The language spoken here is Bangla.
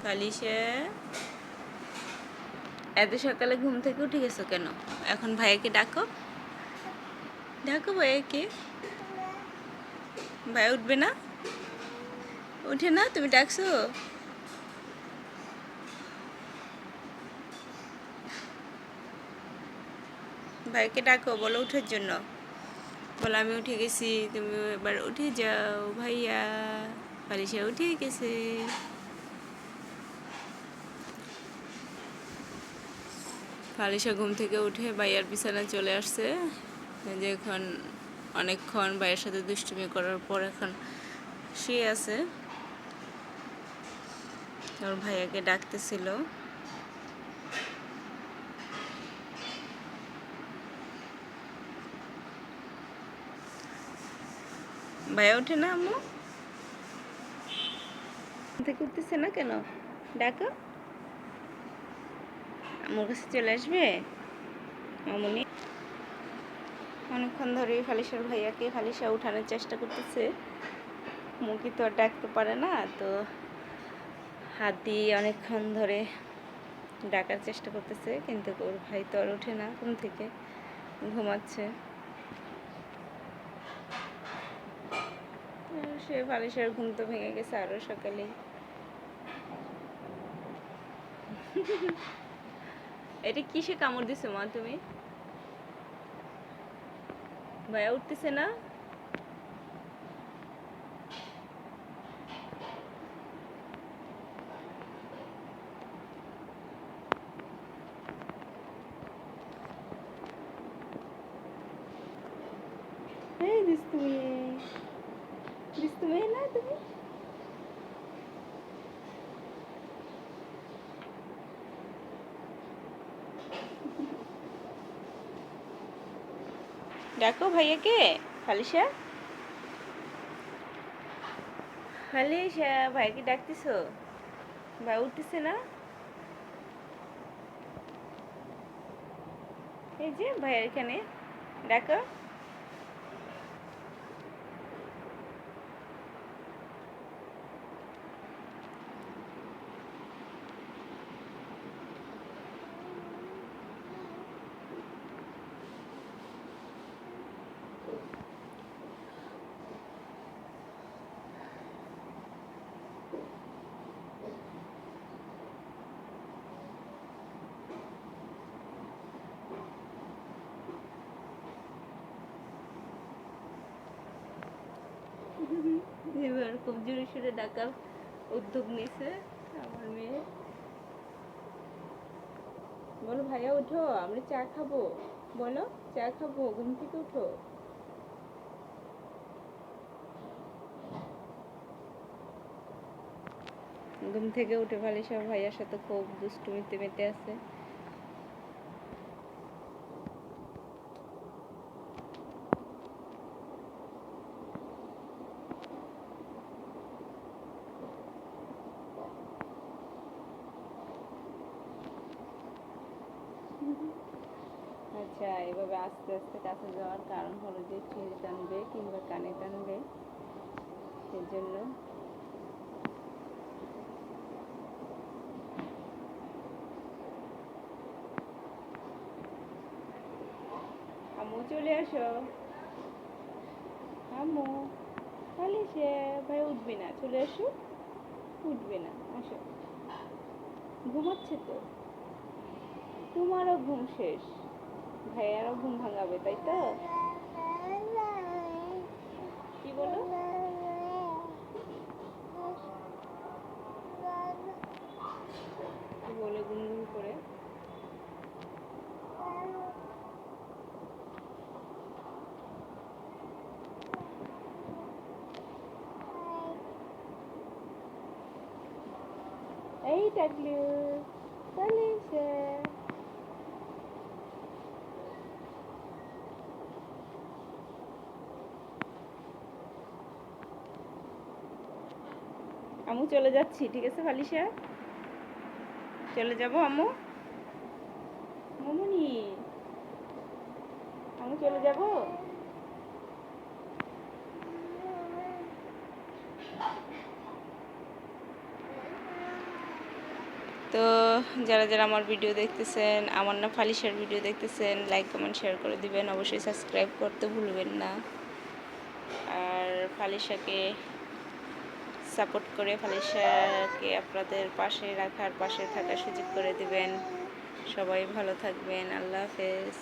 ফালিশা, এত সকালে ঘুম থেকে উঠে গেছো কেন? এখন ভাইয়াকে ডাকো, ডাকো ভাইয়াকে। ভাই উঠবে না? উঠে না? তুমি ডাকছো? ভাইকে ডাকো, বলো উঠার জন্য। বলো আমি উঠে গেছি, তুমি এবার উঠে যাও ভাইয়া। ফালিশা উঠে গেছে। ফালিশা ঘুম থেকে উঠে ভাইয়ার বিছানায় চলে আসছে। যে এখন অনেকক্ষণ ভাইয়ের সাথে দুষ্টুমি করার পর এখন শুয়ে আছে। ওর ভাইয়াকে ডাকতেছিল। ভাইয়া ওঠে না আম্মু? থেকে উঠতেছে না কেন? ডাকো, আমার কাছে চলে আসবে মামুনি। অনেকক্ষণ ধরে ফালিশার ভাইয়াকে ফালিশা উঠানোর চেষ্টা করতেছে। মুখি তো আর ডাকতে পারে না, তো হাত দিয়ে অনেকক্ষণ ধরে ডাকার চেষ্টা করতেছে, কিন্তু ওর ভাই তো আর ওঠে না, ঘুম থেকে ঘুমাচ্ছে। সে ফালিশার ঘুম তো ভেঙে গেছে আরও সকালেই। এটা কিসে কামড় দিছো মা তুমি? ভাইয়া উঠতেছে না? এই দুষ্টু মেয়ে, দুষ্টু মেয়ে না তুমি? ডাকো ভাইয়াকে। ফালিশা, ফালিশা, ভাইকে ডাকতেছো? ভাই উঠতেছে না? এই যে ভাইয়ের এখানে, ডাকো। এবার খুব জোরে সোরে ডাকার উদ্যোগ নিছে আমার মেয়ে। বলো ভাইয়া উঠো, আমরা চা খাবো। বলো চা খাবো, ঘুম থেকে উঠো। ঘুম থেকে উঠে ফালিশা ভাইয়ার সাথে খুব দুষ্টুমিতে মেতে আছে। আচ্ছা, এভাবে আস্তে আস্তে কাছে যাওয়ার কারণ হলো যে চুড়ি টানবে কিংবা কানে টানবে, সেজন্য। আম্মু চলে আসো, আম্মু। ফালিশা, ভাই উঠবে না, চলে আসো। উঠবে না, আসো। ঘুমাচ্ছে তো, তোমারও ঘুম শেষ, ভাইয়ারও ঘুম ভাঙাবে, তাই তো? কি বলো? কি বলে গুনগুন করে? এই টাকলু, ফালিশা। আম্মু চলে যাচ্ছি, ঠিক আছে ফালিশা? চলে যাবো আম্মু? মামুনি, আম্মু চলে যাবো? তো যারা যারা আমার ভিডিও দেখতেছেন, আমার না ফালিশার ভিডিও দেখতেছেন, লাইক কমেন্ট শেয়ার করে দিবেন, অবশ্যই সাবস্ক্রাইব করতে ভুলবেন না। আর ফালিশাকে সাপোর্ট করে ফালিশাকে আপনাদের পাশে রাখার, পাশে থাকার সুযোগ করে দিবেন। সবাই ভালো থাকবেন। আল্লাহ হাফেজ।